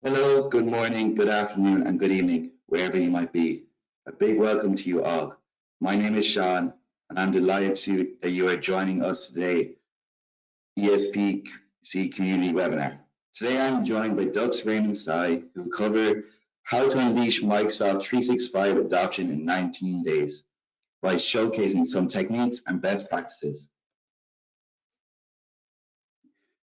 Hello, good morning, good afternoon, and good evening, wherever you might be. A big welcome to you all. My name is Sean, and I'm delighted that you are joining us today, ESPC Community Webinar. Today I'm joined by Dux Raymond Sai, who will cover how to unleash Microsoft 365 adoption in 19 days by showcasing some techniques and best practices.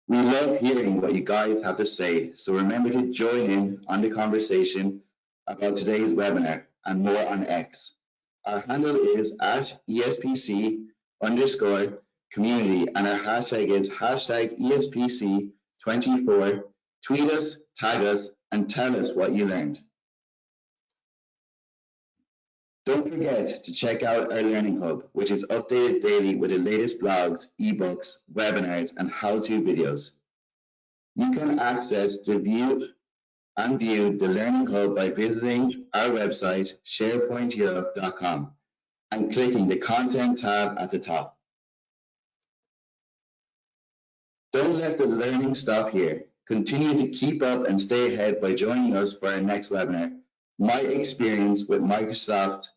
We love hearing what you guys have to say, so remember to join in on the conversation about today's webinar and more on X. Our handle is at ESPC_community and our hashtag is hashtag ESPC24. Tweet us, tag us, and tell us what you learned. Don't forget to check out our Learning Hub, which is updated daily with the latest blogs, ebooks, webinars, and how-to videos. You can access the view the Learning Hub by visiting our website, sharepointeurope.com, and clicking the Content tab at the top. Don't let the learning stop here. Continue to keep up and stay ahead by joining us for our next webinar, My Experience with Microsoft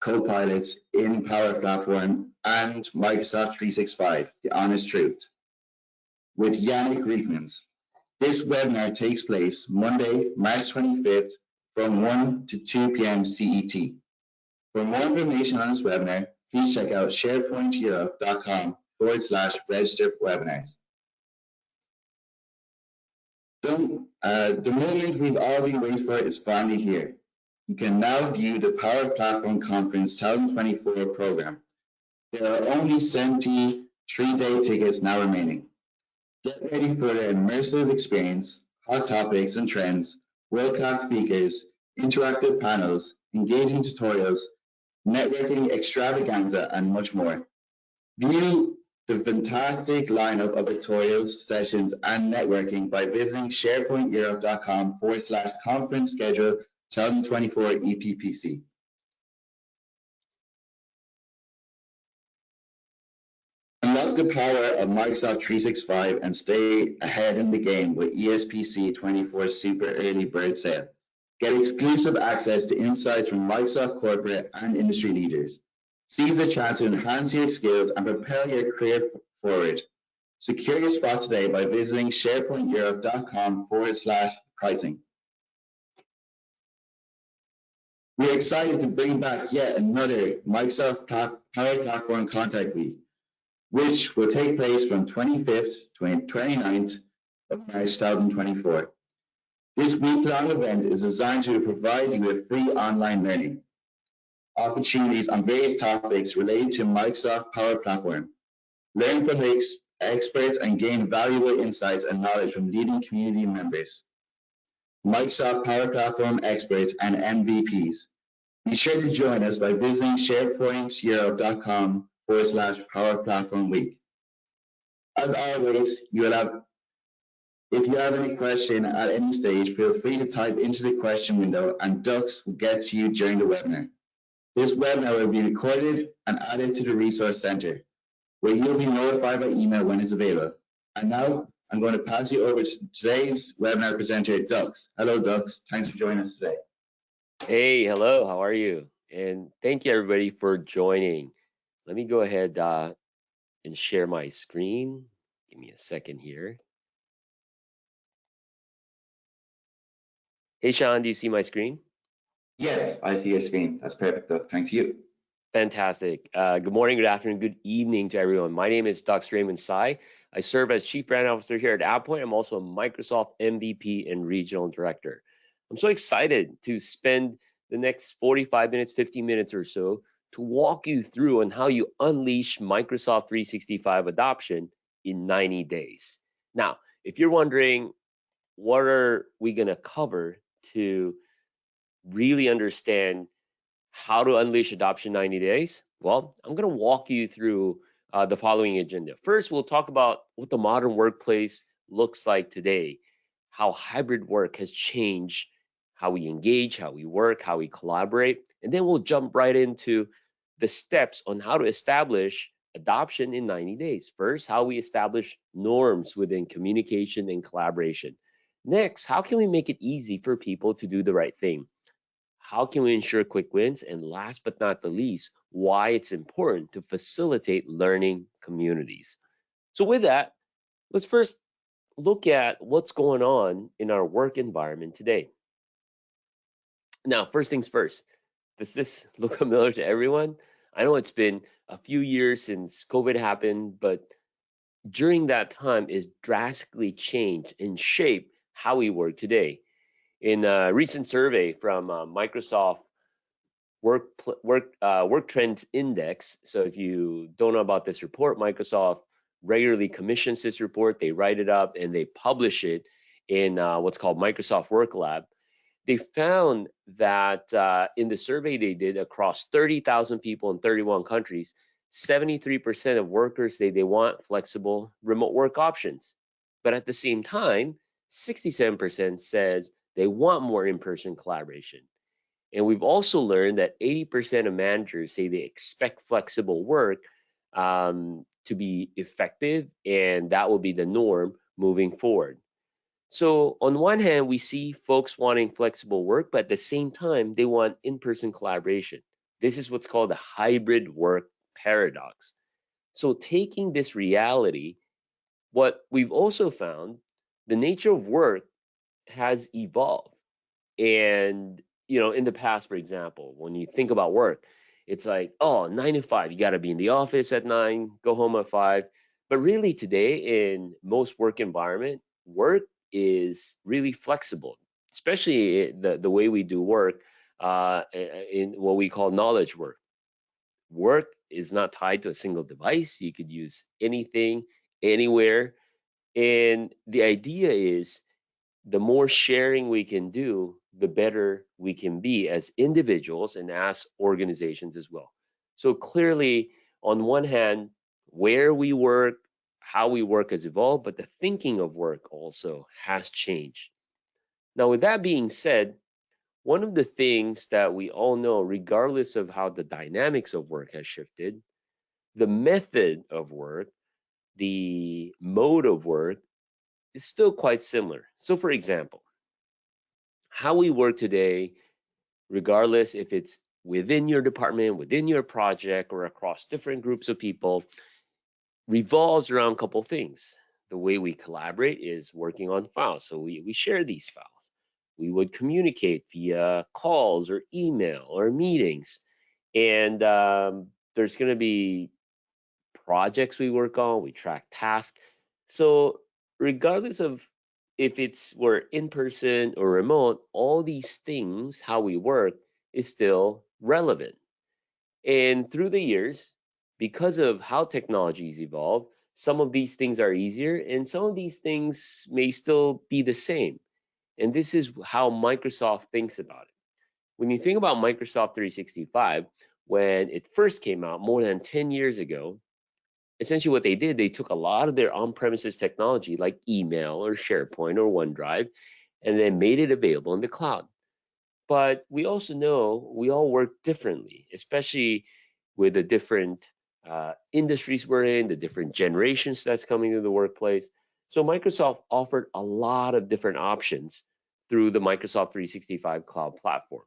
Copilots in Power Platform and Microsoft 365, The Honest Truth, with Yannick Riekmans. This webinar takes place Monday, March 25th from 1 to 2 p.m. CET. For more information on this webinar, please check out sharepointeurope.com/register for webinars. The moment we've all been waiting for is finally here. You can now view the Power Platform Conference 2024 program. There are only 73-day tickets now remaining. Get ready for the immersive experience, hot topics and trends, world-class speakers, interactive panels, engaging tutorials, networking extravaganza, and much more. View the fantastic lineup of tutorials, sessions, and networking by visiting sharepointeurope.com/conference schedule 2024 EPPC. Unlock the power of Microsoft 365 and stay ahead in the game with ESPC 24 Super Early Bird Sale. Get exclusive access to insights from Microsoft corporate and industry leaders. Seize the chance to enhance your skills and propel your career forward. Secure your spot today by visiting sharepointeurope.com/pricing. We're excited to bring back yet another Microsoft Power Platform Contact Week, which will take place from 25th to 29th of March 2024. This week-long event is designed to provide you with free online learning opportunities on various topics related to Microsoft Power Platform. Learn from the experts and gain valuable insights and knowledge from leading community members, Microsoft Power Platform experts, and MVPs. Be sure to join us by visiting sharepointeurope.com/Power Platform Week. As always, if you have any question at any stage, feel free to type into the question window and Dux will get to you during the webinar. This webinar will be recorded and added to the Resource Center, where you'll be notified by email when it's available. And now I'm going to pass you over to today's webinar presenter, Dux. Hello, Dux. Thanks for joining us today. Hey, hello, how are you? And thank you everybody for joining. Let me go ahead and share my screen. Give me a second here. Hey, Sean, do you see my screen? Yes, I see your screen. That's perfect, Dux. Thank you. Fantastic. Good morning, good afternoon, good evening to everyone. My name is Dux Raymond Sai. I serve as Chief Brand Officer here at AppPoint. I'm also a Microsoft MVP and Regional Director. I'm so excited to spend the next 45 minutes, 50 minutes or so to walk you through on how you unleash Microsoft 365 adoption in 90 days. Now, if you're wondering, what are we going to cover to really understand how to unleash adoption 90 days? Well, I'm going to walk you through the following agenda. First, we'll talk about what the modern workplace looks like today, how hybrid work has changed, how we engage, how we work, how we collaborate, and then we'll jump right into the steps on how to establish adoption in 90 days. First, how we establish norms within communication and collaboration. Next, how can we make it easy for people to do the right thing? How can we ensure quick wins? And last but not the least, why it's important to facilitate learning communities. So, with that, let's first look at what's going on in our work environment today. Now, first things first, does this look familiar to everyone? I know it's been a few years since COVID happened, but during that time, it's drastically changed and shaped how we work today. In a recent survey from Microsoft Work Trends Index. So if you don't know about this report, Microsoft regularly commissions this report. They write it up and they publish it in what's called Microsoft Work Lab. They found that in the survey they did across 30,000 people in 31 countries, 73% of workers say they want flexible remote work options. But at the same time, 67% says they want more in-person collaboration. And we've also learned that 80% of managers say they expect flexible work to be effective, and that will be the norm moving forward. So, on one hand, we see folks wanting flexible work, but at the same time, they want in person collaboration. This is what's called the hybrid work paradox. So, taking this reality, what we've also found, the nature of work has evolved. And, in the past, for example, when you think about work, it's like, oh, 9 to 5, you got to be in the office at 9, go home at 5. But really, today, in most work environment, work is really flexible, especially the way we do work in what we call knowledge work. Work is not tied to a single device. You could use anything, anywhere. And the idea is the more sharing we can do, the better we can be as individuals and as organizations as well. So clearly, on one hand, where we work, how we work has evolved, but the thinking of work also has changed. Now, with that being said, one of the things that we all know, regardless of how the dynamics of work has shifted, the method of work, the mode of work is still quite similar. So, for example, how we work today, regardless if it's within your department, within your project, or across different groups of people, revolves around a couple things. The way we collaborate is working on files. So we share these files. We would communicate via calls or email or meetings. And there's going to be projects we work on, we track tasks. So regardless of if we're in person or remote, all these things, how we work, is still relevant. And through the years, because of how technologies evolve, some of these things are easier and some of these things may still be the same. And this is how Microsoft thinks about it. When you think about Microsoft 365, when it first came out more than 10 years ago, essentially what they did, they took a lot of their on-premises technology like email or SharePoint or OneDrive and then made it available in the cloud. But we also know we all work differently, especially with the different industries we're in, the different generations that's coming to the workplace. So Microsoft offered a lot of different options through the Microsoft 365 cloud platform,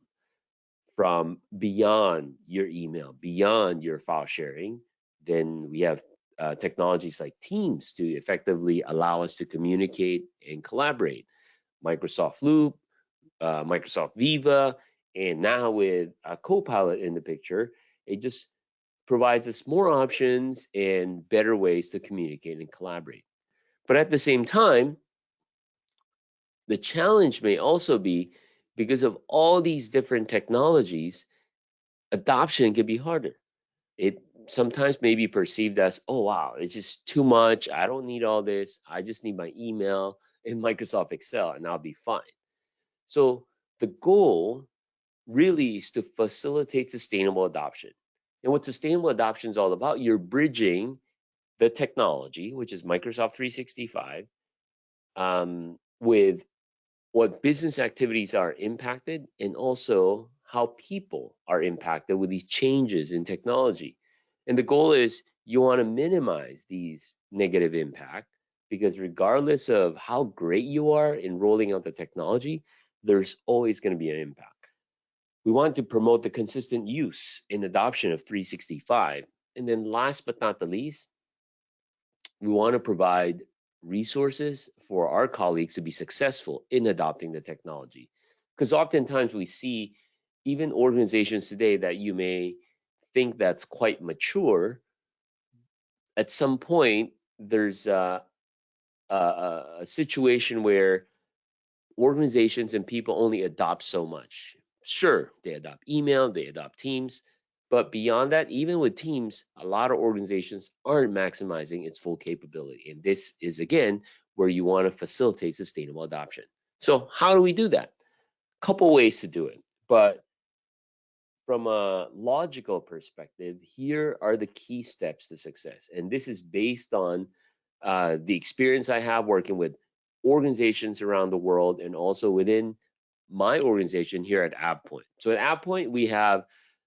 from beyond your email, beyond your file sharing. Then we have technologies like Teams to effectively allow us to communicate and collaborate. Microsoft Loop, Microsoft Viva, and now with Copilot in the picture, it just provides us more options and better ways to communicate and collaborate. But at the same time, the challenge may also be because of all these different technologies, adoption can be harder. It sometimes may be perceived as, oh, wow, it's just too much. I don't need all this. I just need my email and Microsoft Excel, and I'll be fine. So the goal really is to facilitate sustainable adoption. And what sustainable adoption is all about, you're bridging the technology, which is Microsoft 365, with what business activities are impacted and also how people are impacted with these changes in technology. And the goal is you want to minimize these negative impact because regardless of how great you are in rolling out the technology, there's always going to be an impact. We want to promote the consistent use and adoption of 365. And then last but not the least, we want to provide resources for our colleagues to be successful in adopting the technology. Because oftentimes we see even organizations today that you may think that's quite mature, at some point there's a situation where organizations and people only adopt so much. Sure, they adopt email, they adopt Teams, but beyond that, even with Teams, a lot of organizations aren't maximizing its full capability. And this is, again, where you want to facilitate sustainable adoption. So, how do we do that? Couple ways to do it. But from a logical perspective, here are the key steps to success. And this is based on the experience I have working with organizations around the world and also within my organization here at AppPoint. So at AppPoint, we have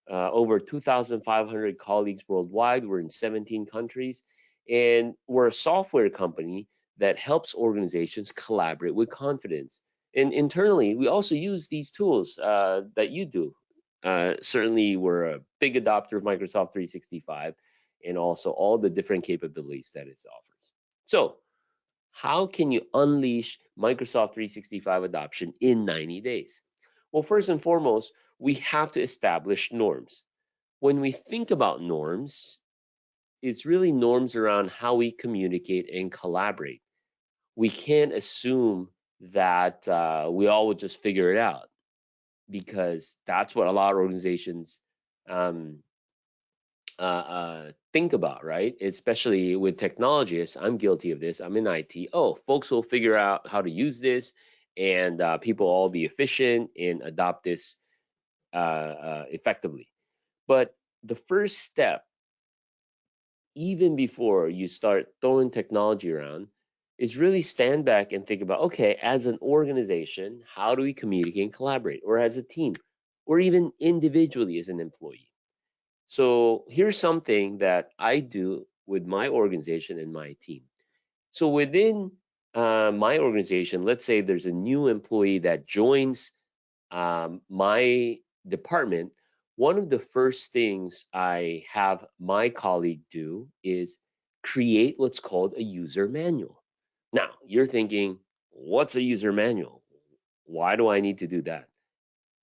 over 2,500 colleagues worldwide. We're in 17 countries, and we're a software company that helps organizations collaborate with confidence. And internally, we also use these tools that you do. Certainly, we're a big adopter of Microsoft 365 and also all the different capabilities that it offers. So, how can you unleash Microsoft 365 adoption in 90 days? Well, first and foremost, we have to establish norms. When we think about norms, it's really norms around how we communicate and collaborate. We can't assume that we all would just figure it out because that's what a lot of organizations um, think about, right? Especially with technologists. I'm guilty of this. I'm in IT. Oh, folks will figure out how to use this, and people all be efficient and adopt this effectively. But the first step, even before you start throwing technology around, is really stand back and think about, okay, as an organization, how do we communicate and collaborate, or as a team, or even individually as an employee? So here's something that I do with my organization and my team. So within my organization, let's say there's a new employee that joins my department. One of the first things I have my colleague do is create what's called a user manual. Now, you're thinking, what's a user manual? Why do I need to do that?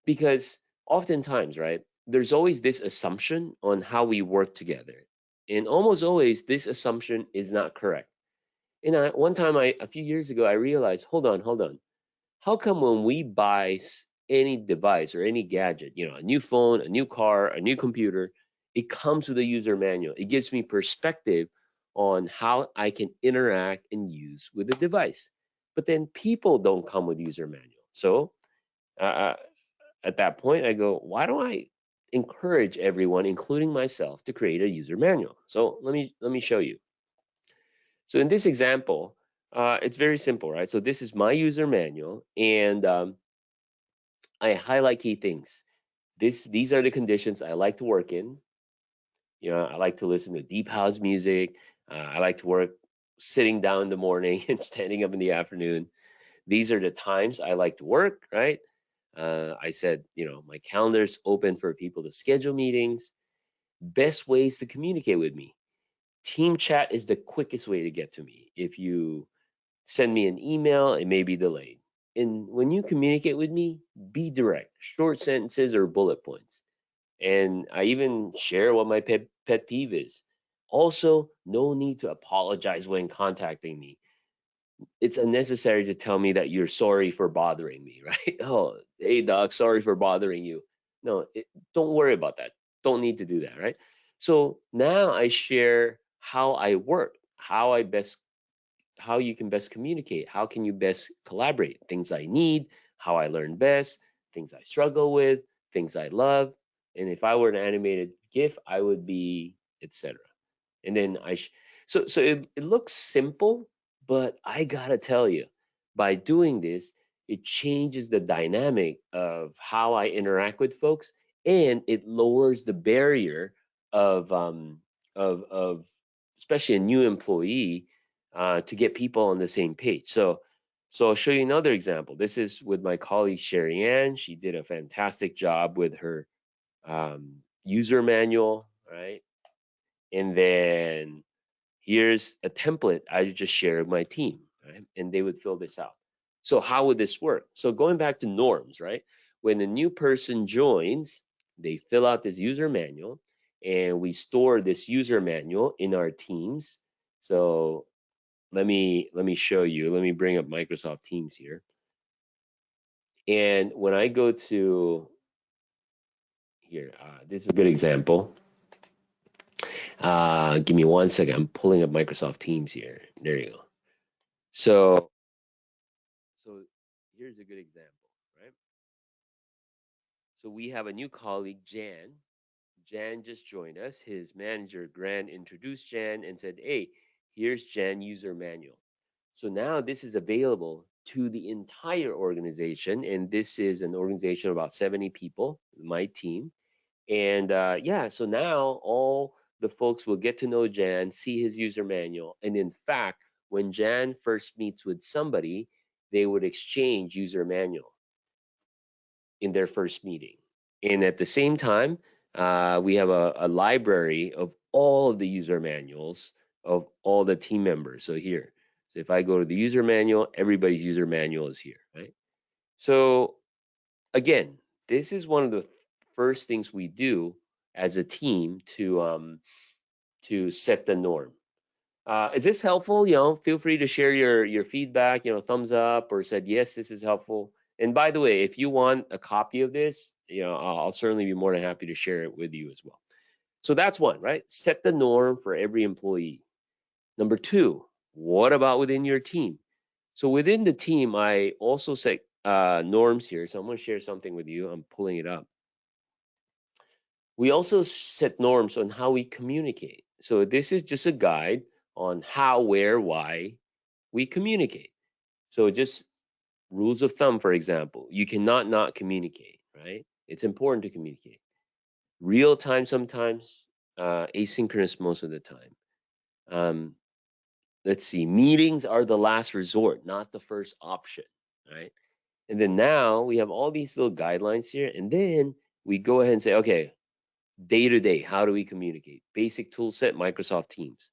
Because oftentimes, right, there's always this assumption on how we work together. And almost always this assumption is not correct. And one time a few years ago, I realized, hold on. How come when we buy any device or any gadget, a new phone, a new car, a new computer, it comes with a user manual. It gives me perspective on how I can interact and use with the device. But then people don't come with user manual. So uh, at that point, I go, why don't I encourage everyone, including myself, to create a user manual? So let me show you. So in this example, it's very simple, right? So this is my user manual, and I highlight key things. These are the conditions I like to work in. I like to listen to deep house music. I like to work sitting down in the morning and standing up in the afternoon. These are the times I like to work, right? I said, my calendar's open for people to schedule meetings. Best ways to communicate with me. Team chat is the quickest way to get to me. If you send me an email, it may be delayed. And when you communicate with me, be direct, short sentences or bullet points. And I even share what my pet peeve is. Also, no need to apologize when contacting me. It's unnecessary to tell me that you're sorry for bothering me, right? Oh, hey, doc, sorry for bothering you. No, don't worry about that. Don't need to do that, right? So now I share how I work, how you can best communicate, how can you best collaborate, things I need, how I learn best, things I struggle with, things I love. And if I were an animated GIF, I would be, etc. And then it looks simple, but I gotta tell you, by doing this, it changes the dynamic of how I interact with folks, and it lowers the barrier of especially a new employee to get people on the same page. So I'll show you another example. This is with my colleague Sherry Ann. She did a fantastic job with her user manual, right? And then here's a template I just shared with my team, right? And they would fill this out. So how would this work? So going back to norms, right? When a new person joins, they fill out this user manual, and we store this user manual in our teams. So let me show you. Let me bring up Microsoft Teams here. And when I go to here, this is a good example. Give me one second. I'm pulling up Microsoft Teams here. There you go. So here's a good example, right? So we have a new colleague, Jan. Jan just joined us. His manager, Grant, introduced Jan and said, "Hey, here's Jan user manual." So now this is available to the entire organization, and this is an organization of about 70 people, my team. And yeah, so now all the folks will get to know Jan, see his user manual, and in fact, when Jan first meets with somebody, they would exchange user manual in their first meeting. And at the same time, we have a library of all of the user manuals of all the team members. So here, so if I go to the user manual, everybody's user manual is here, right? So again, this is one of the first things we do as a team to set the norm. Is this helpful? Feel free to share your feedback. Thumbs up or said yes, this is helpful. And by the way, if you want a copy of this, I'll certainly be more than happy to share it with you as well. So that's one, right? Set the norm for every employee. Number two, what about within your team? So within the team, I also set norms here. So I'm going to share something with you. I'm pulling it up. We also set norms on how we communicate. So this is just a guide on how, where, why we communicate. So just rules of thumb, for example, you cannot not communicate, right? It's important to communicate. Real time sometimes, asynchronous most of the time. Um, let's see, meetings are the last resort, not the first option, right? And then now we have all these little guidelines here, and then we go ahead and say, okay, day to day, how do we communicate? Basic tool set, Microsoft Teams.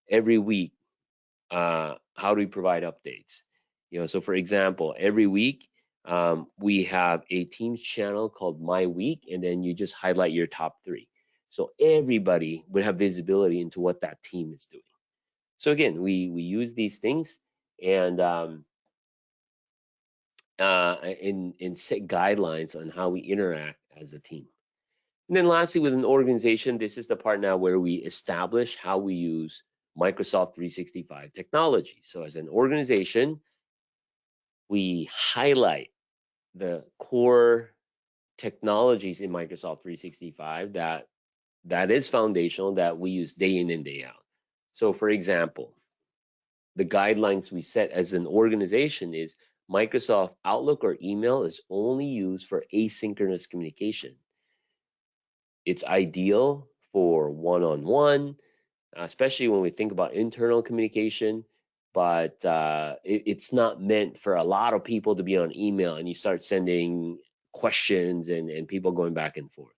Every week, how do we provide updates? So for example, every week we have a Teams channel called My Week, and then you just highlight your top 3. So everybody would have visibility into what that team is doing. So again, we use these things and set guidelines on how we interact as a team. And then lastly, with an organization, this is the part now where we establish how we use Microsoft 365 technology. So as an organization, we highlight the core technologies in Microsoft 365 that is foundational, that we use day in and day out. So for example, the guidelines we set as an organization is Microsoft Outlook or email is only used for asynchronous communication. It's ideal for one-on-one, especially when we think about internal communication, but it's not meant for a lot of people to be on email and you start sending questions and people going back and forth.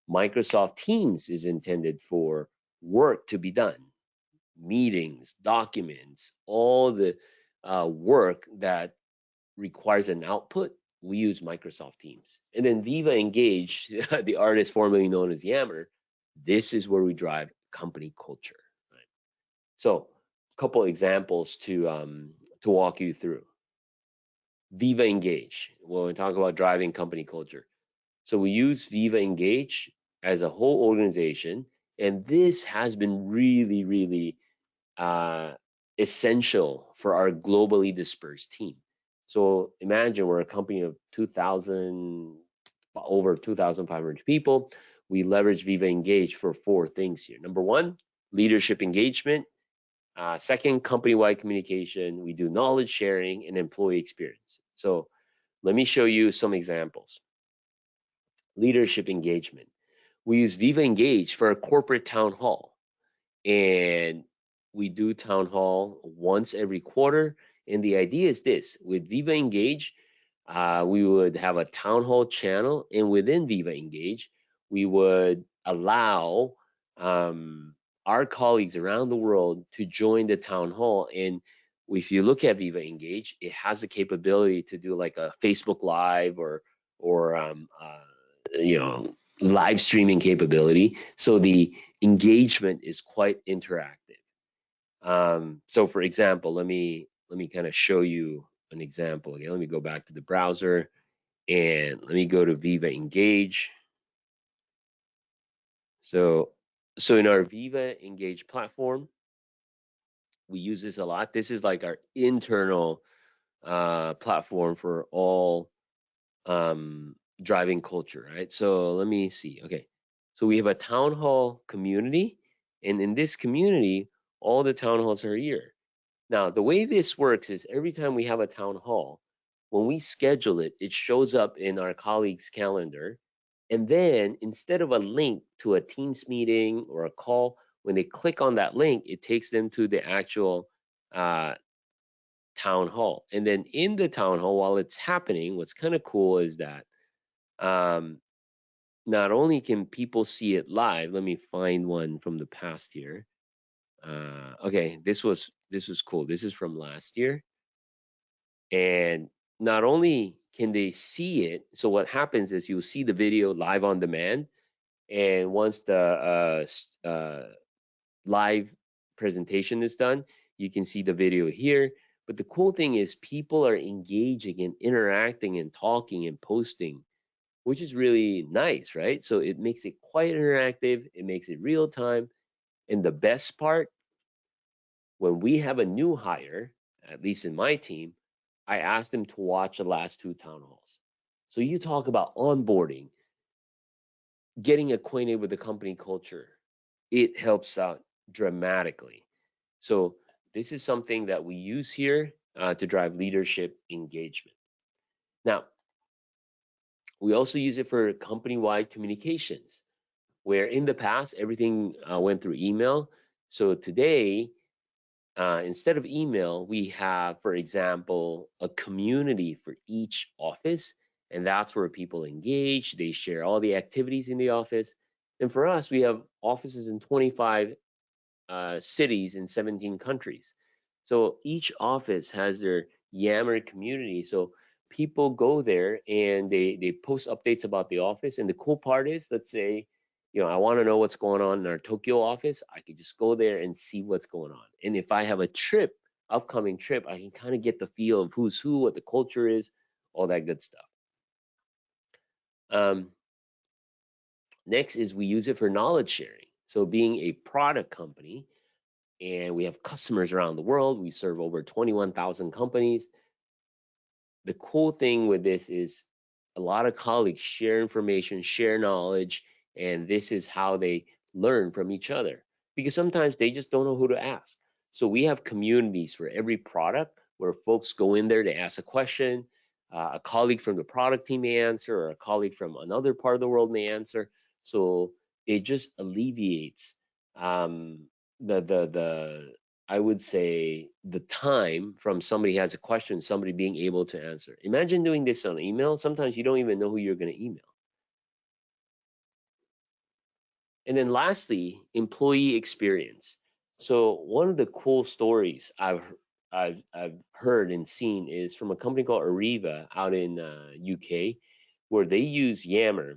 Microsoft Teams is intended for work to be done, meetings, documents, all the work that requires an output. We use Microsoft Teams. And then Viva Engage, the artist formerly known as Yammer, this is where we drive company culture. Right? So, a couple examples to walk you through. Viva Engage. When we talk about driving company culture, so we use Viva Engage as a whole organization, and this has been really, really essential for our globally dispersed team. So imagine we're a company of 2,000, over 2,500 people. We leverage Viva Engage for 4 things here. Number 1, leadership engagement. Second, company-wide communication. We do knowledge sharing and employee experience. So let me show you some examples. Leadership engagement. We use Viva Engage for a corporate town hall. And we do town hall once every quarter. And the idea is this: with Viva Engage, we would have a town hall channel, and within Viva Engage, we would allow our colleagues around the world to join the town hall. And if you look at Viva Engage, it has the capability to do like a Facebook Live or you know, live streaming capability. So the engagement is quite interactive. So for example, let me kind of show you an example again. Let me go back to the browser and let me go to Viva Engage. So in our Viva Engage platform, we use this a lot. This is like our internal platform for all driving culture, right? So let me see. Okay, so we have a town hall community, and in this community, all the town halls are here. Now, the way this works is every time we have a town hall, when we schedule it, it shows up in our colleagues' calendar. And then instead of a link to a Teams meeting or a call, when they click on that link, it takes them to the actual uh, town hall. And then in the town hall, while it's happening, what's kind of cool is that um, not only can people see it live, let me find one from the past year. Okay, this was cool. This is from last year. And not only can they see it, so what happens is you'll see the video live on demand, and once the live presentation is done, you can see the video here. But the cool thing is people are engaging and interacting and talking and posting, which is really nice, right? So it makes it quite interactive, it makes it real time. And the best part, when we have a new hire, at least in my team, I ask them to watch the last two town halls. So you talk about onboarding, getting acquainted with the company culture. It helps out dramatically. So this is something that we use here to drive leadership engagement. Now, we also use it for company-wide communications, where in the past everything went through email. So today, instead of email, we have, for example, a community for each office, and that's where people engage. They share all the activities in the office. And for us, we have offices in 25 cities in 17 countries. So each office has their Yammer community. So people go there and they post updates about the office. And the cool part is, let's say, I want to know what's going on in our Tokyo office. I could just go there and see what's going on. And if I have a trip, upcoming trip, I can kind of get the feel of who's who, what the culture is, all that good stuff. Um, Next is we use it for knowledge sharing. So being a product company, and we have customers around the world. We serve over 21,000 companies. The cool thing with this is a lot of colleagues share information, share knowledge, and this is how they learn from each other because sometimes they just don't know who to ask. So we have communities for every product where folks go in there to ask a question. A colleague from the product team may answer, or a colleague from another part of the world may answer. So it just alleviates um, the I would say the time from somebody has a question, somebody being able to answer. Imagine doing this on email. Sometimes you don't even know who you're going to email. And then lastly, employee experience. So one of the cool stories I've heard and seen is from a company called Arriva out in UK, where they use Yammer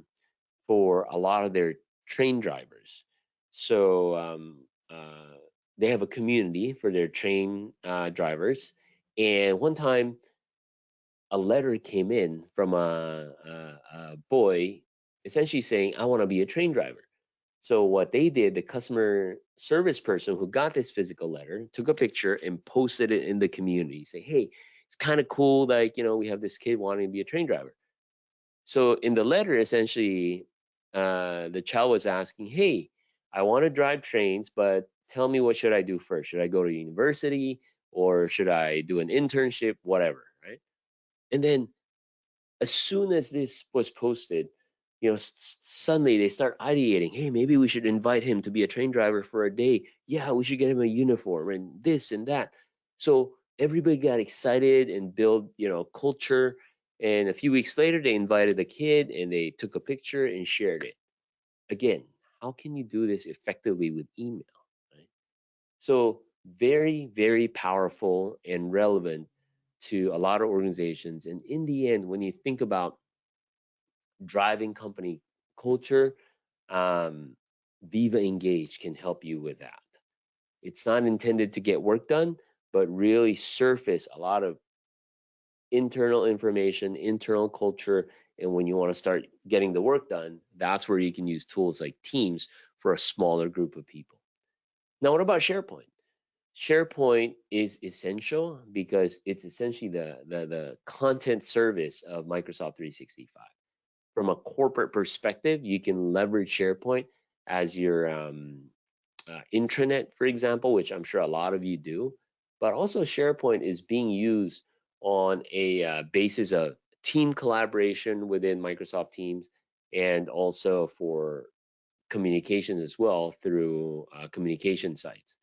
for a lot of their train drivers. So they have a community for their train drivers. And one time, a letter came in from a boy essentially saying, I want to be a train driver. So what they did, the customer service person who got this physical letter took a picture and posted it in the community. Say, hey, it's kind of cool, like, we have this kid wanting to be a train driver. So in the letter, essentially, the child was asking, "Hey, I want to drive trains, but tell me what should I do first? Should I go to university or should I do an internship? Whatever, right?" And then as soon as this was posted, suddenly they start ideating, hey, maybe we should invite him to be a train driver for a day. Yeah, we should get him a uniform and this and that. So everybody got excited and build, culture. And a few weeks later, they invited the kid and they took a picture and shared it. Again, how can you do this effectively with email? Right? So very, very powerful and relevant to a lot of organizations. And in the end, when you think about driving company culture, um, Viva Engage can help you with that. It's not intended to get work done, but really surface a lot of internal information, internal culture. And when you want to start getting the work done, that's where you can use tools like Teams for a smaller group of people. Now, what about SharePoint? SharePoint is essential because it's essentially the content service of Microsoft 365. From a corporate perspective, you can leverage SharePoint as your intranet, for example, which I'm sure a lot of you do. But also, SharePoint is being used on a basis of team collaboration within Microsoft Teams and also for communications as well through communication sites.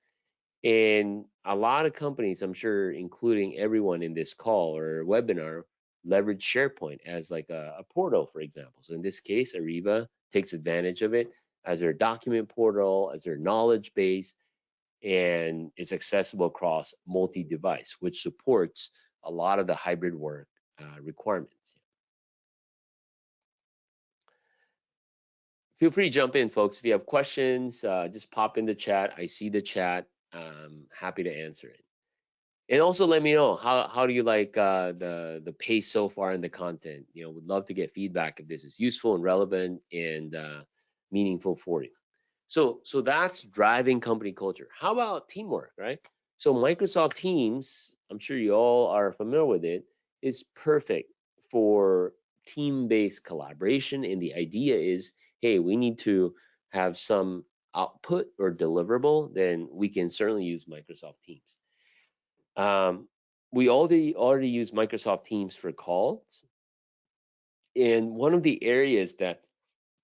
And a lot of companies, I'm sure, including everyone in this call or webinar, leverage SharePoint as like a portal, for example. So in this case, Ariba takes advantage of it as their document portal, as their knowledge base, and it's accessible across multi-device, which supports a lot of the hybrid work requirements. Feel free to jump in, folks. If you have questions, just pop in the chat. I see the chat. Happy to answer it. And also let me know how do you like the pace so far in the content. Would love to get feedback if this is useful and relevant and meaningful for you. So that's driving company culture. How about teamwork, right? So Microsoft Teams, I'm sure you all are familiar with it, is perfect for team-based collaboration. And the idea is, hey, we need to have some output or deliverable, then we can certainly use Microsoft Teams. We already use Microsoft Teams for calls, and one of the areas that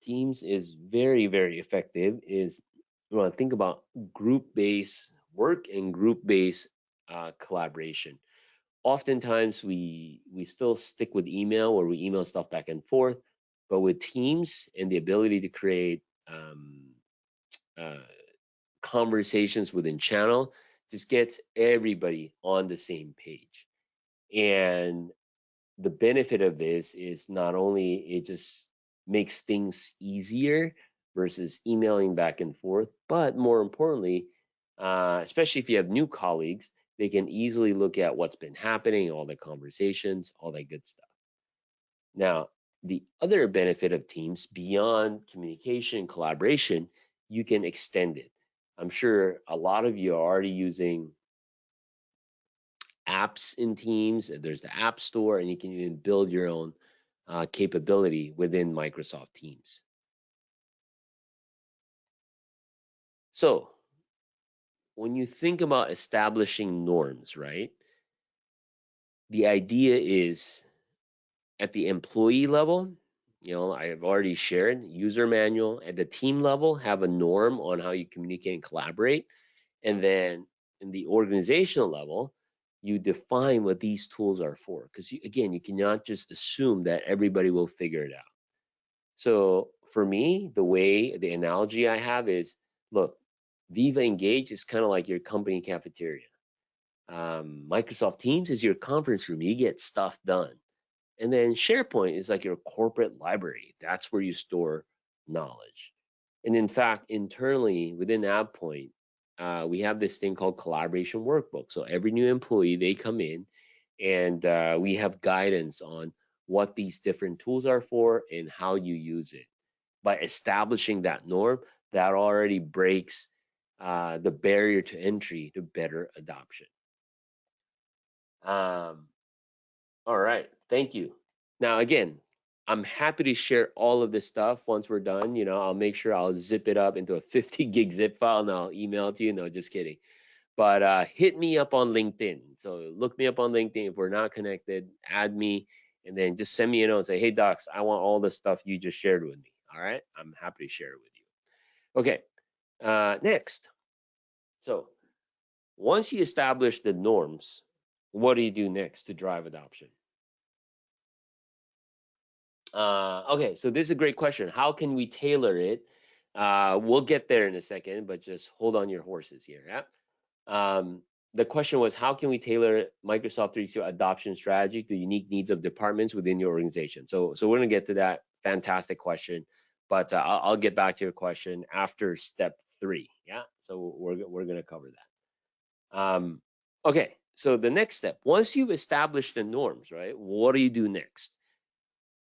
Teams is very, very effective is you want to think about group-based work and group-based collaboration. Oftentimes, we still stick with email where we email stuff back and forth, but with Teams and the ability to create uh, conversations within channel, just gets everybody on the same page. And the benefit of this is not only it just makes things easier versus emailing back and forth, but more importantly, especially if you have new colleagues, they can easily look at what's been happening, all the conversations, all that good stuff. Now, the other benefit of Teams beyond communication and collaboration, you can extend it. I'm sure a lot of you are already using apps in Teams. There's the App Store, and you can even build your own capability within Microsoft Teams. So when you think about establishing norms, right? The idea is at the employee level, I have already shared user manual. At the team level, have a norm on how you communicate and collaborate. And then in the organizational level, you define what these tools are for. Because again, you cannot just assume that everybody will figure it out. So for me, the analogy I have is, look, Viva Engage is kind of like your company cafeteria. Microsoft Teams is your conference room. You get stuff done. And then SharePoint is like your corporate library. That's where you store knowledge. And in fact, internally within AvePoint, we have this thing called collaboration workbook. So every new employee, they come in and we have guidance on what these different tools are for and how you use it. By establishing that norm, that already breaks the barrier to entry to better adoption. All right, thank you. Now, again, I'm happy to share all of this stuff once we're done. I'll make sure I'll zip it up into a 50 gig zip file and I'll email it to you. No, just kidding. But hit me up on LinkedIn. So look me up on LinkedIn. If we're not connected, add me and then just send me a note and say, hey, Docs, I want all the stuff you just shared with me. All right, I'm happy to share it with you. Okay, next. So once you establish the norms, what do you do next to drive adoption? Okay, so this is a great question. How can we tailor it? We'll get there in a second, but just hold on your horses here. Yeah. The question was, how can we tailor Microsoft 365 adoption strategy to unique needs of departments within your organization? So we're gonna get to that fantastic question, but I'll get back to your question after step 3. Yeah. So we're gonna cover that. Okay. So the next step, once you've established the norms, right? What do you do next?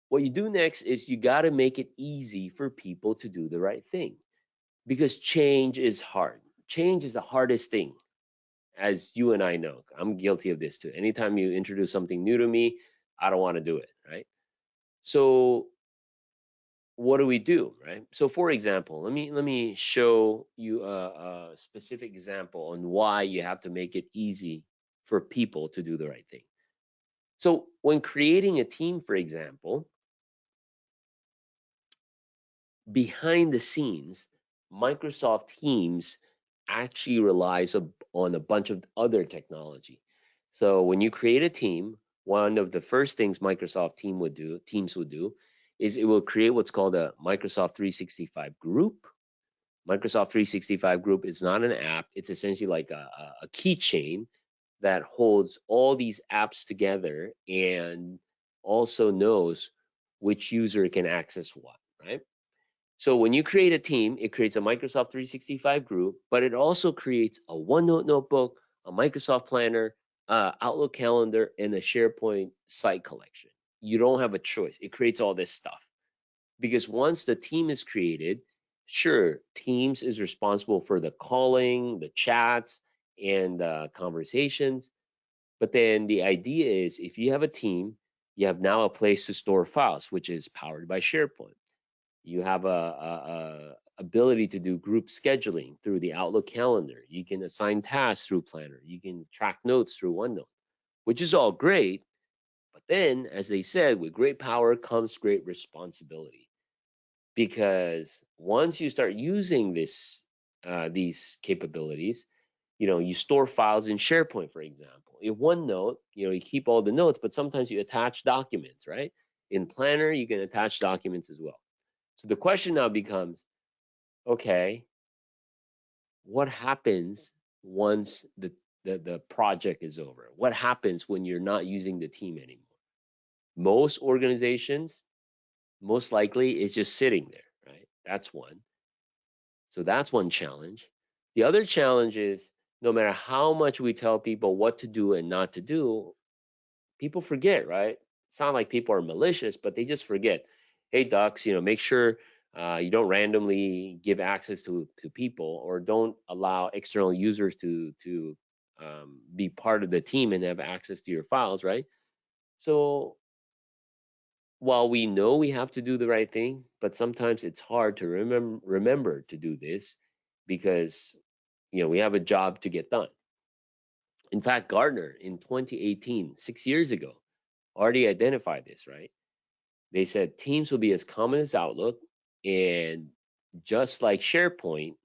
What you do next is you got to make it easy for people to do the right thing, because change is hard. Change is the hardest thing, as you and I know. I'm guilty of this too. Anytime you introduce something new to me, I don't want to do it, right? So what do we do, right? So for example, let me show you a specific example on why you have to make it easy for people to do the right thing. So when creating a team, for example, behind the scenes, Microsoft Teams actually relies on a bunch of other technology. So when you create a team, one of the first things Teams would do, is it will create what's called a Microsoft 365 group. Microsoft 365 group is not an app. It's essentially like a keychain that holds all these apps together and also knows which user can access what, right? So when you create a team, it creates a Microsoft 365 group, but it also creates a OneNote notebook, a Microsoft Planner, Outlook calendar, and a SharePoint site collection. You don't have a choice. It creates all this stuff because once the team is created, sure, Teams is responsible for the calling, the chats, and the conversations. But then the idea is if you have a team, you have now a place to store files, which is powered by SharePoint. You have a ability to do group scheduling through the Outlook calendar. You can assign tasks through Planner. You can track notes through OneNote, which is all great. But then, as they said, with great power comes great responsibility. Because once you start using these capabilities, you store files in SharePoint, for example. In OneNote, you keep all the notes, but sometimes you attach documents, right? In Planner, you can attach documents as well. So the question now becomes, okay, what happens once the project is over? What happens when you're not using the team anymore? Most organizations, most likely, is just sitting there, right? That's one. So that's one challenge. The other challenge is no matter how much we tell people what to do and not to do, people forget, right? It's not like people are malicious, but they just forget. Hey, Ducks, make sure you don't randomly give access to people, or don't allow external users to be part of the team and have access to your files, right? So while we know we have to do the right thing, but sometimes it's hard to remember to do this because we have a job to get done. In fact, Gartner in 2018, 6 years ago, already identified this, right? They said Teams will be as common as Outlook, and just like SharePoint,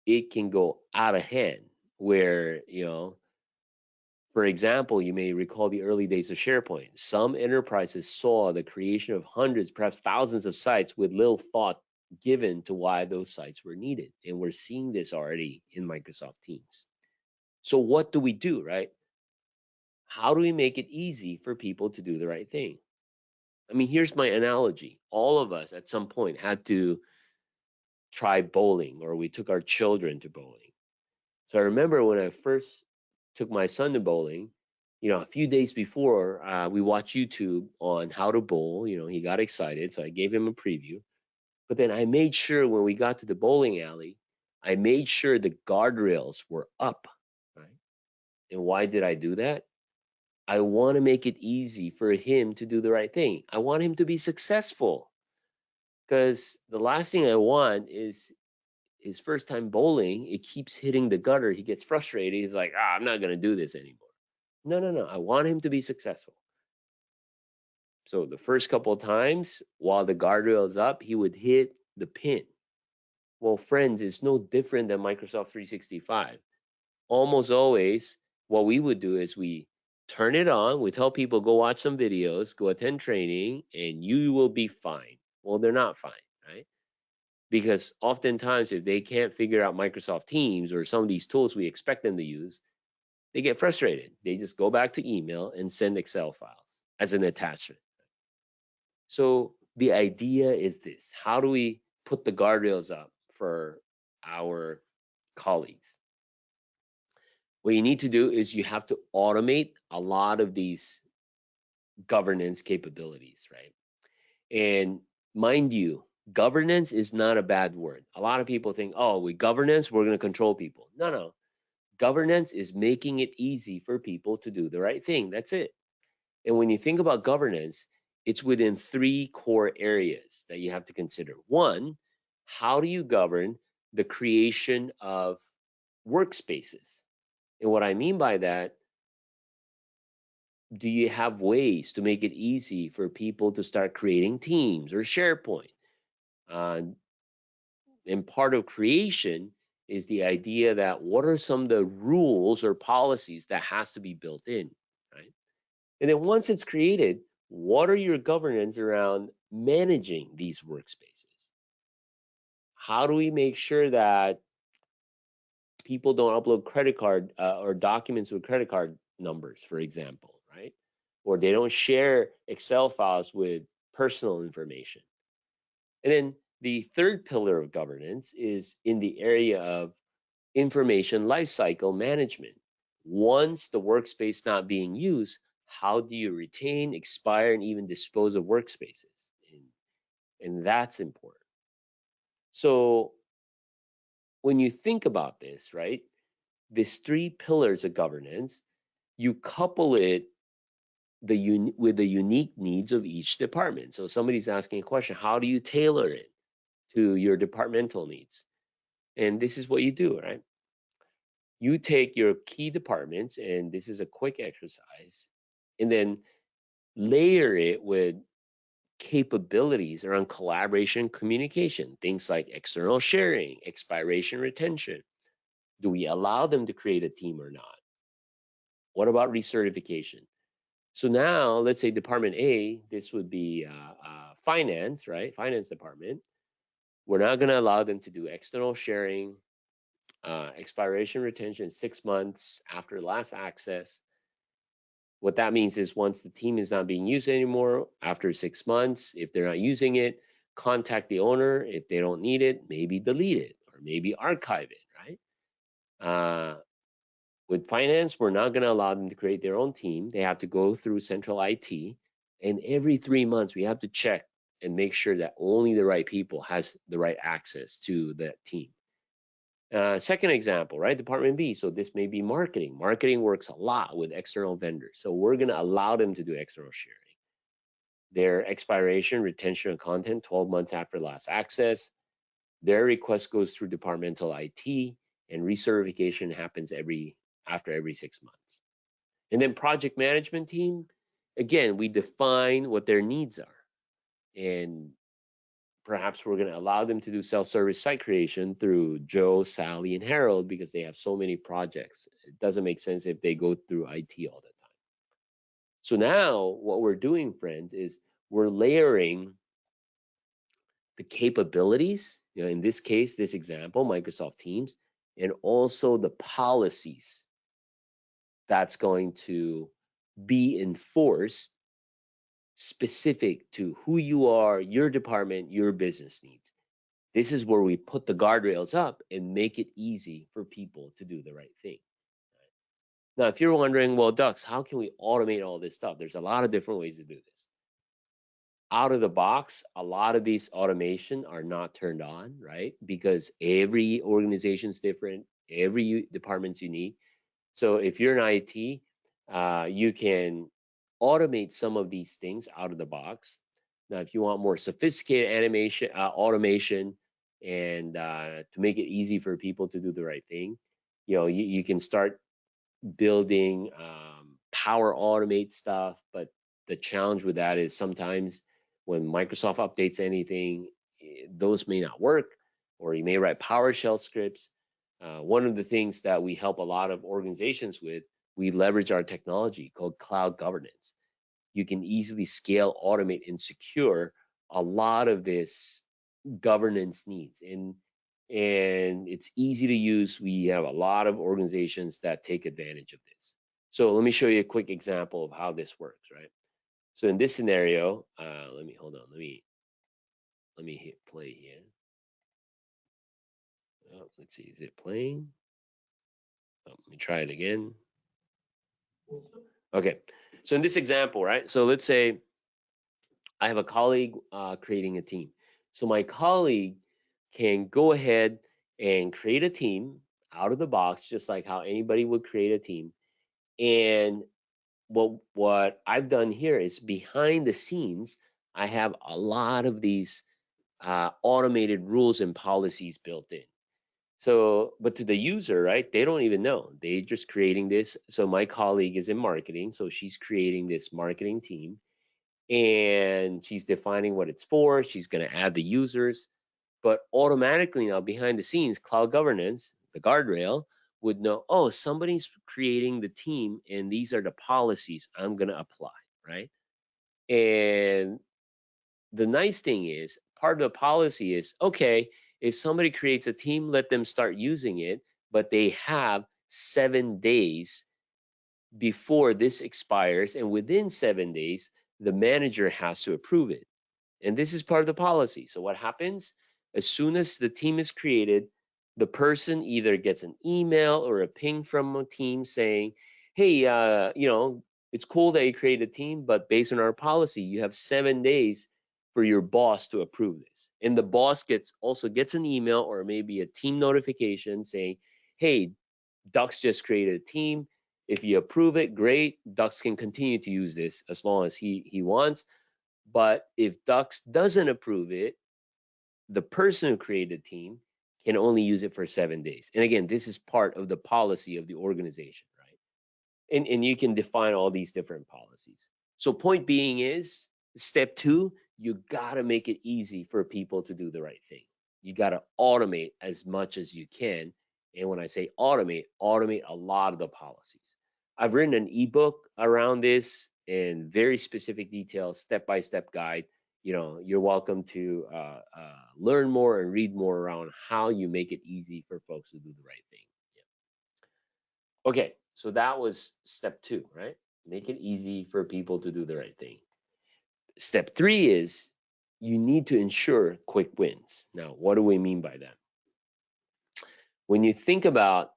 it can go out of hand. Where, for example, you may recall the early days of SharePoint. Some enterprises saw the creation of hundreds, perhaps thousands of sites with little thought given to why those sites were needed. And we're seeing this already in Microsoft Teams. So what do we do, right? How do we make it easy for people to do the right thing? I mean, here's my analogy. All of us at some point had to try bowling, or we took our children to bowling. So I remember when I first took my son to bowling, a few days before, we watched YouTube on how to bowl. He got excited, so I gave him a preview. But then I made sure when we got to the bowling alley, I made sure the guardrails were up, right? And why did I do that? I want to make it easy for him to do the right thing. I want him to be successful, because the last thing I want is his first time bowling, it keeps hitting the gutter. He gets frustrated. He's like, I'm not going to do this anymore. No, no, no. I want him to be successful. So the first couple of times while the guardrail is up, he would hit the pin. Well, friends, it's no different than Microsoft 365. Almost always, what we would do is we turn it on, we tell people go watch some videos, go attend training, and you will be fine. Well, they're not fine, right? Because oftentimes, if they can't figure out Microsoft Teams or some of these tools we expect them to use, they get frustrated. They just go back to email and send Excel files as an attachment. So the idea is this: how do we put the guardrails up for our colleagues? What you need to do is you have to automate a lot of these governance capabilities, right? And mind you, governance is not a bad word. A lot of people think, oh, with governance, we're going to control people. No, no. Governance is making it easy for people to do the right thing. That's it. And when you think about governance, it's within three core areas that you have to consider. One, how do you govern the creation of workspaces? And what I mean by that, do you have ways to make it easy for people to start creating teams or SharePoint? Uh, and part of creation is the idea that what are some of the rules or policies that has to be built in, right? And then once it's created, what are your governance around managing these workspaces? How do we make sure that people don't upload credit card or documents with credit card numbers, for example, right? Or they don't share Excel files with personal information. And then the third pillar of governance is in the area of information lifecycle management. Once the workspace not being used, how do you retain, expire, and even dispose of workspaces? And that's important. So when you think about this, right, these three pillars of governance, you couple it with the unique needs of each department. So somebody's asking a question, how do you tailor it to your departmental needs? And this is what you do, right? You take your key departments, and this is a quick exercise, and then layer it with capabilities around collaboration, communication, things like external sharing, expiration retention. Do we allow them to create a team or not? What about recertification? So now, let's say Department A, this would be finance, right? Finance department. We're not going to allow them to do external sharing, expiration retention 6 months after last access. What that means is once the team is not being used anymore, after 6 months, if they're not using it, contact the owner. If they don't need it, maybe delete it or maybe archive it, right? With finance, we're not going to allow them to create their own team. They have to go through central IT. And every 3 months, we have to check and make sure that only the right people has the right access to that team. Second example, right? Department B. So this may be marketing. Marketing works a lot with external vendors. So we're going to allow them to do external sharing. Their expiration, retention of content 12 months after last access. Their request goes through departmental IT, and recertification happens after every 6 months. And then project management team, again, we define what their needs are. And perhaps we're going to allow them to do self-service site creation through Joe, Sally, and Harold because they have so many projects. It doesn't make sense if they go through IT all the time. So now what we're doing, friends, is we're layering the capabilities, in this case, this example, Microsoft Teams, and also the policies that's going to be enforced specific to who you are, your department, your business needs. This is where we put the guardrails up and make it easy for people to do the right thing. Now, if you're wondering, well, Dux, how can we automate all this stuff? There's a lot of different ways to do this. Out of the box, a lot of these automation are not turned on, right? Because every organization is different, every department's unique. So if you're in IT, you can automate some of these things out of the box. Now, if you want more sophisticated animation, automation, and to make it easy for people to do the right thing, you can start building Power Automate stuff. But the challenge with that is sometimes when Microsoft updates anything, those may not work, or you may write PowerShell scripts. One of the things that we help a lot of organizations with, we leverage our technology called cloud governance. You can easily scale, automate, and secure a lot of this governance needs. And it's easy to use. We have a lot of organizations that take advantage of this. So let me show you a quick example of how this works, right? So in this scenario, let me hold on. Let me hit play here. Oh, let's see, is it playing? Oh, let me try it again. Okay, so in this example, right? So let's say I have a colleague creating a team. So my colleague can go ahead and create a team out of the box, just like how anybody would create a team. And what I've done here is behind the scenes, I have a lot of these automated rules and policies built in. So, but to the user, right, they don't even know. They're just creating this. So my colleague is in marketing, so she's creating this marketing team and she's defining what it's for. She's going to add the users, but automatically now behind the scenes, cloud governance, the guardrail, would know, oh, somebody's creating the team and these are the policies I'm going to apply, right? And the nice thing is, part of the policy is, okay, if somebody creates a team, let them start using it, but they have 7 days before this expires, and within 7 days, the manager has to approve it. And this is part of the policy. So what happens? As soon as the team is created, the person either gets an email or a ping from a team saying, hey, it's cool that you created a team, but based on our policy, you have 7 days for your boss to approve this. And the boss also gets an email or maybe a team notification saying, hey, Dux just created a team. If you approve it, great. Dux can continue to use this as long as he wants. But if Dux doesn't approve it, the person who created the team can only use it for 7 days. And again, this is part of the policy of the organization, right? And you can define all these different policies. So point being is, step two, you gotta make it easy for people to do the right thing. You gotta automate as much as you can. And when I say automate, automate a lot of the policies. I've written an ebook around this in very specific details, step-by-step guide. You're welcome to learn more and read more around how you make it easy for folks to do the right thing. Yeah. Okay, so that was step two, right? Make it easy for people to do the right thing. Step three is you need to ensure quick wins. Now, what do we mean by that? When you think about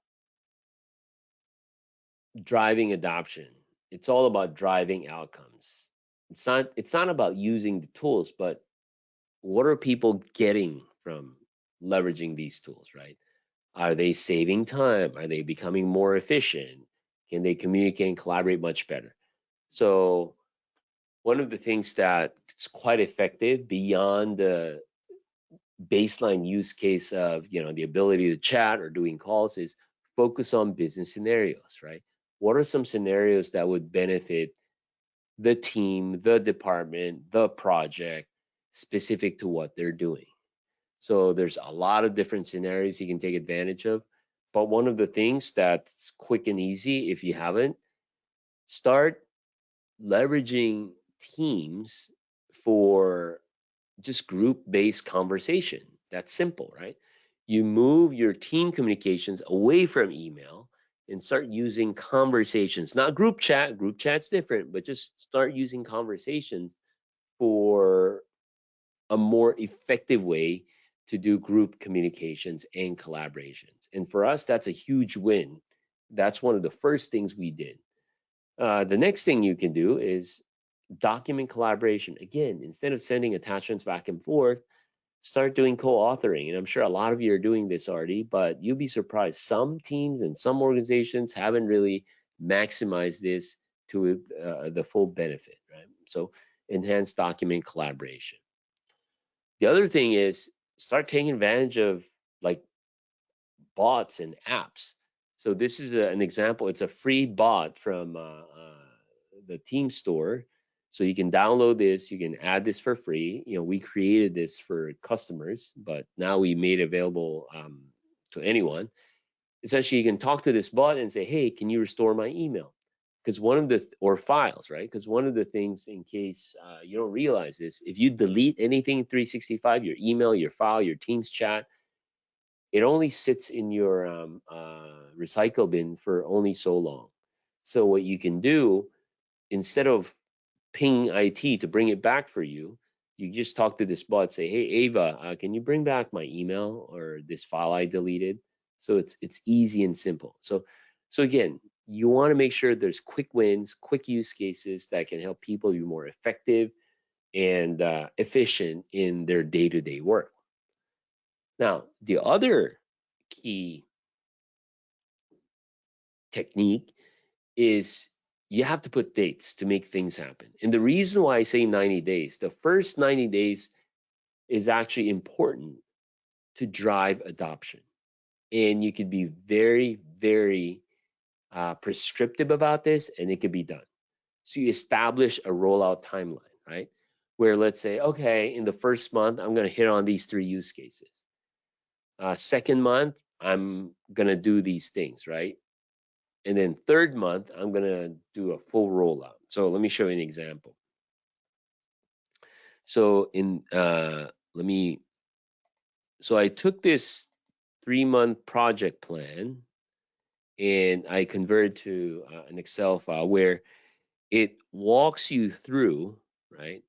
driving adoption, it's all about driving outcomes. It's not about using the tools, but what are people getting from leveraging these tools, right? Are they saving time? Are they becoming more efficient? Can they communicate and collaborate much better? So one of the things that's quite effective beyond the baseline use case of the ability to chat or doing calls is focus on business scenarios, right? What are some scenarios that would benefit the team, the department, the project, specific to what they're doing? So there's a lot of different scenarios you can take advantage of. But one of the things that's quick and easy, if you haven't, start leveraging Teams for just group-based conversation. That's simple, right? You move your team communications away from email and start using conversations, not group chat. Group chat's different, but just start using conversations for a more effective way to do group communications and collaborations. And for us, that's a huge win. That's one of the first things we did. The next thing you can do is document collaboration. Again, instead of sending attachments back and forth, start doing co-authoring. And I'm sure a lot of you are doing this already, but you'll be surprised. Some teams and some organizations haven't really maximized this to the full benefit, right? So enhance document collaboration. The other thing is start taking advantage of like bots and apps. So this is an example. It's a free bot from the Team Store. So you can download this, you can add this for free. We created this for customers, but now we made it available to anyone. Essentially, you can talk to this bot and say, hey, can you restore my email? Because or files, right? Because one of the things, in case you don't realize this, if you delete anything in 365, your email, your file, your Teams chat, it only sits in your recycle bin for only so long. So what you can do, instead of ping IT to bring it back for you, you just talk to this bot, say, hey, Ava, can you bring back my email or this file I deleted? So it's easy and simple. So again, you want to make sure there's quick wins, quick use cases that can help people be more effective and efficient in their day-to-day work. Now, the other key technique is you have to put dates to make things happen. And the reason why I say 90 days, the first 90 days is actually important to drive adoption. And you can be very, very prescriptive about this, and it can be done. So you establish a rollout timeline, right? Where, let's say, okay, in the first month, I'm going to hit on these 3 use cases. Second month, I'm going to do these things, right? And then third month, I'm going to do a full rollout. So let me show you an example. So I took this 3-month project plan and I converted to an Excel file where it walks you through, right,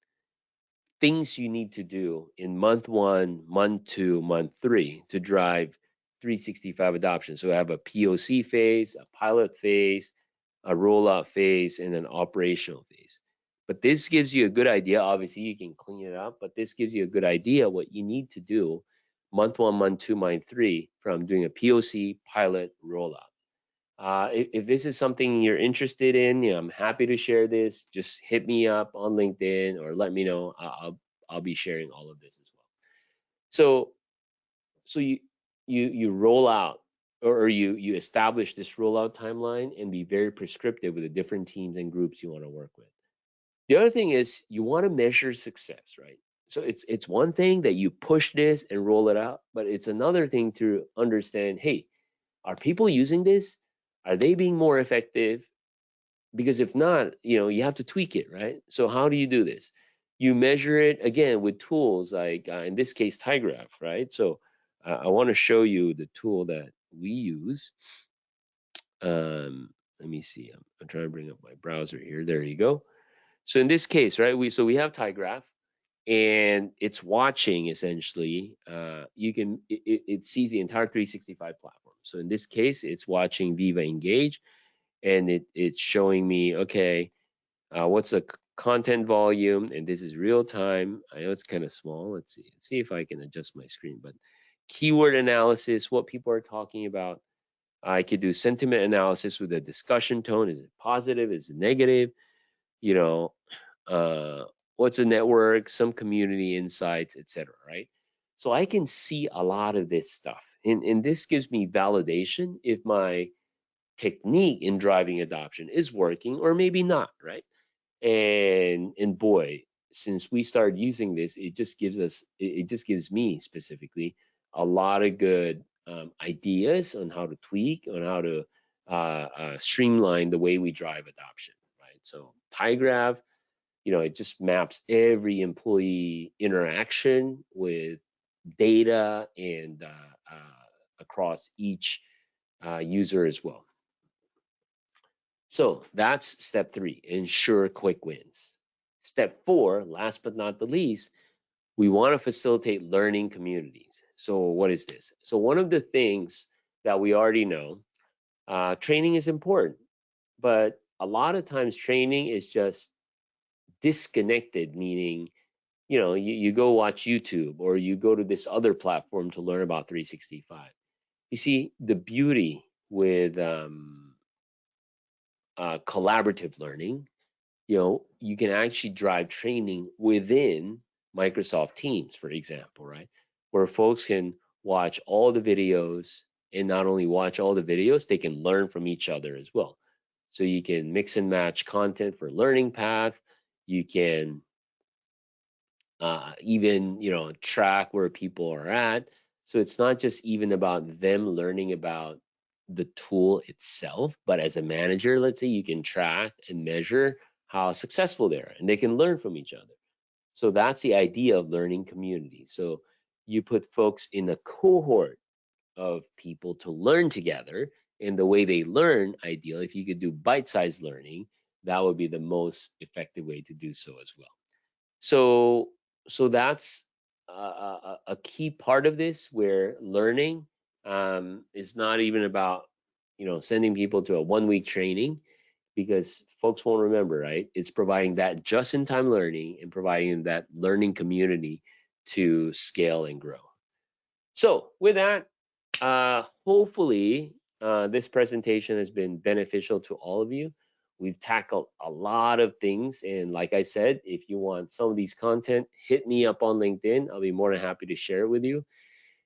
things you need to do in month 1, month 2, month 3 to drive 365 adoption. So I have a POC phase, a pilot phase, a rollout phase, and an operational phase. But this gives you a good idea. Obviously, you can clean it up, but this gives you a good idea what you need to do month 1, month 2, month 3 from doing a POC, pilot, rollout. If this is something you're interested in, I'm happy to share this. Just hit me up on LinkedIn or let me know. I'll be sharing all of this as well. So you roll out, or you establish this rollout timeline and be very prescriptive with the different teams and groups you want to work with. The other thing is you want to measure success, right? So it's one thing that you push this and roll it out, but it's another thing to understand, hey, are people using this? Are they being more effective? Because if not, you have to tweak it, right? So how do you do this? You measure it again with tools like, in this case, tygraph, right? So I want to show you the tool that we use. Let me see. I'm trying to bring up my browser here. There you go. So in this case, right, we have tygraph, and it's watching essentially. It sees the entire 365 platform. So in this case, it's watching Viva Engage, and it's showing me, okay, what's the content volume, and this is real time. I know it's kind of small. Let's see if I can adjust my screen. But keyword analysis, what people are talking about. I could do sentiment analysis with a discussion tone. Is it positive? Is it negative? You know, what's a network, some community insights, etc. Right? So I can see a lot of this stuff, and this gives me validation if my technique in driving adoption is working or maybe not, right? And boy, since we started using this, it just gives me specifically a lot of good ideas on how to tweak, on how to streamline the way we drive adoption, right? So tygraph, it just maps every employee interaction with data and across each user as well. So that's step 3, ensure quick wins. Step 4, last but not the least, we want to facilitate learning communities. So what is this? So one of the things that we already know, training is important, but a lot of times training is just disconnected, meaning, you go watch YouTube or you go to this other platform to learn about 365. You see, the beauty with collaborative learning, you can actually drive training within Microsoft Teams, for example, right? Where folks can watch all the videos, and not only watch all the videos, they can learn from each other as well. So you can mix and match content for learning path. You can even track where people are at. So it's not just even about them learning about the tool itself, but as a manager, let's say, you can track and measure how successful they are, and they can learn from each other. So that's the idea of learning community. So you put folks in a cohort of people to learn together, and the way they learn, ideally, if you could do bite-sized learning, that would be the most effective way to do so as well. So that's a key part of this, where learning is not even about sending people to a 1 week training, because folks won't remember, right? It's providing that just-in-time learning and providing that learning community to scale and grow. So with that, hopefully this presentation has been beneficial to all of you. We've tackled a lot of things, and like I said, if you want some of these content, hit me up on LinkedIn. I'll be more than happy to share it with you.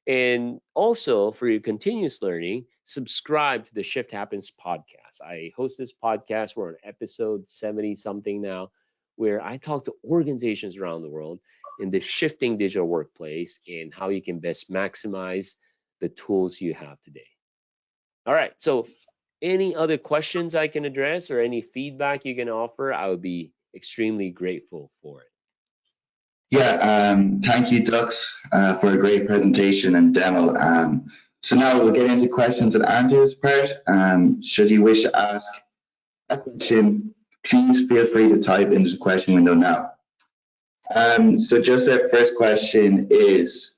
And also, for your continuous learning, subscribe to the Shift Happens podcast. I host this podcast. We're on episode 70 something now, where I talk to organizations around the world in the shifting digital workplace and how you can best maximize the tools you have today. All right. So, any other questions I can address or any feedback you can offer, I would be extremely grateful for it. Yeah, thank you, Dux, for a great presentation and demo. So now we'll get into questions and answers part. Should you wish to ask a question, please feel free to type into the question window now. So just our first question is,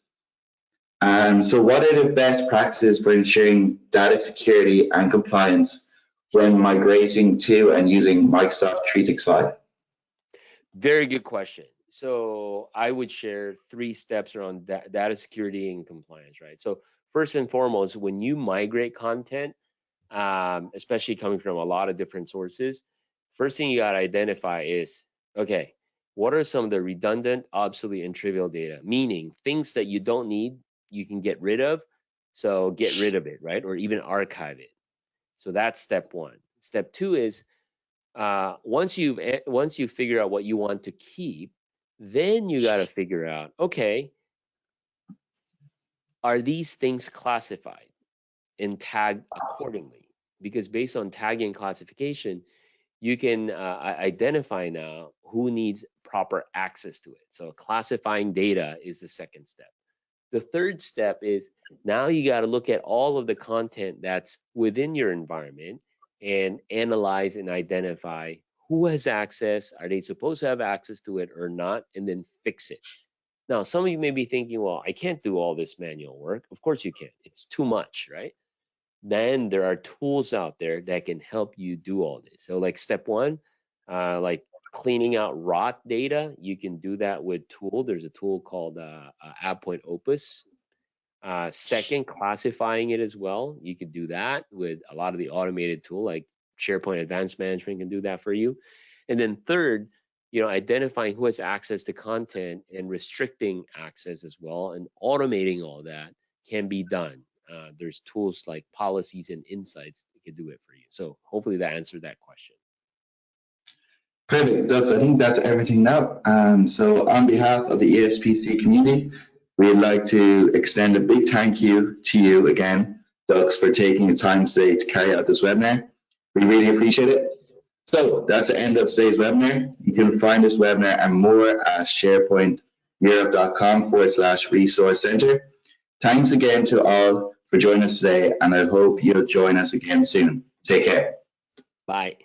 so what are the best practices for ensuring data security and compliance when migrating to and using Microsoft 365? Very good question. So I would share 3 steps around data security and compliance, right? So first and foremost, when you migrate content, especially coming from a lot of different sources, first thing you got to identify is, okay, what are some of the redundant, obsolete, and trivial data? Meaning things that you don't need, you can get rid of. So get rid of it, right? Or even archive it. So that's step one. Step two is once you figure out what you want to keep, then you got to figure out, okay, are these things classified and tagged accordingly? Because based on tagging and classification, you can identify now who needs proper access to it. So classifying data is the second step. The third step is, now you got to look at all of the content that's within your environment and analyze and identify who has access, are they supposed to have access to it or not, and then fix it. Now, some of you may be thinking, well, I can't do all this manual work. Of course you can. It's too much, right? Then there are tools out there that can help you do all this. So like step one, like cleaning out rot data, you can do that with tool. There's a tool called AvePoint Opus. Second, classifying it as well. You could do that with a lot of the automated tool, like SharePoint Advanced Management can do that for you. And then third, identifying who has access to content and restricting access as well, and automating all that can be done. There's tools like policies and insights that can do it for you. So hopefully that answered that question. Perfect, Dux. I think that's everything now. So on behalf of the ESPC community, we'd like to extend a big thank you to you again, Dux, for taking the time today to carry out this webinar. We really appreciate it. So that's the end of today's webinar. You can find this webinar and more at sharepointeurope.com/resource center. Thanks again to all for joining us today, and I hope you'll join us again soon. Take care. Bye.